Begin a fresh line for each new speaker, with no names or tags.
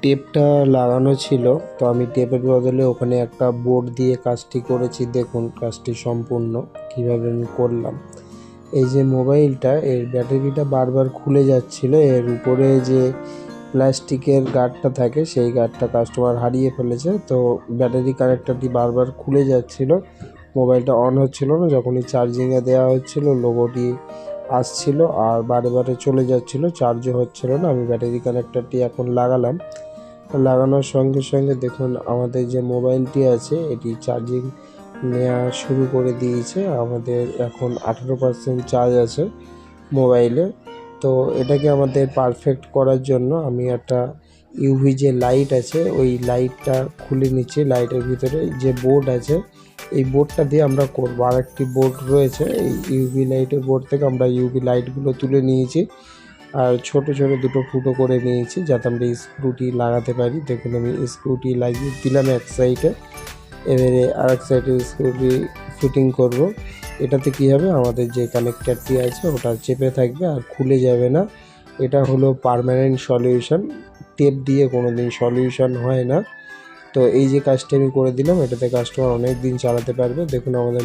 টেপটা লাগানো ছিল, তো আমি টেপের বদলে ওখানে একটা বোর্ড দিয়ে কাজটি করেছি। দেখুন কাজটি সম্পূর্ণ কীভাবে আমি করলাম। এই যে মোবাইলটা, এর ব্যাটারিটা বারবার খুলে যাচ্ছিল। এর উপরে যে প্লাস্টিকের গার্ডটা থাকে সেই গার্ডটা কাস্টমার হারিয়ে ফেলেছে, তো ব্যাটারি কানেক্টরটি বারবার খুলে যাচ্ছিল, মোবাইলটা অন হচ্ছিল না। যখনই চার্জিংয়ে দেওয়া হচ্ছিল লোগোটি আসছিল আর বারে বারে চলে যাচ্ছিল, চার্জও হচ্ছিল না। আমি ব্যাটারি কানেক্টরটি এখন লাগানোর সঙ্গে সঙ্গে দেখুন আমাদের যে মোবাইলটি আছে এটি চার্জিং নেওয়া শুরু করে দিয়েছে। আমাদের এখন 18% চার্জ আছে মোবাইলে। তো এটাকে আমাদের পারফেক্ট করার জন্য আমি একটা ইউভি যে লাইট আছে ওই লাইটটা খুলে নিচ্ছি। লাইটের ভিতরে যে বোর্ড আছে এই বোর্ডটা দিয়ে আমরা করবো। আর একটি বোর্ড রয়েছে, এই ইউভি লাইটের বোর্ড থেকে আমরা ইউভি লাইটগুলো তুলে নিয়েছি আর ছোট ছোট দুটো ফুটো করে নিয়েছি যাতে আমরা স্ক্রুটি লাগাতে পারি। দেখুন আমি স্ক্রুটি লাগিয়ে দিলাম এক সাইডে, এবারে আর এক সাইডে স্ক্রুটি ফিটিং করব। এটাতে কী হবে, আমাদের যে কানেক্টারটি আছে ওটা চেপে থাকবে আর খুলে যাবে না। এটা হলো পার্মানেন্ট সলিউশন, টেপ দিয়ে কোনো দিন সলিউশন হয় না। তো এই যে কাজটি আমি করে দিলাম, এটাতে কাস্টমার অনেক দিন চালাতে পারবে। দেখুন আমাদের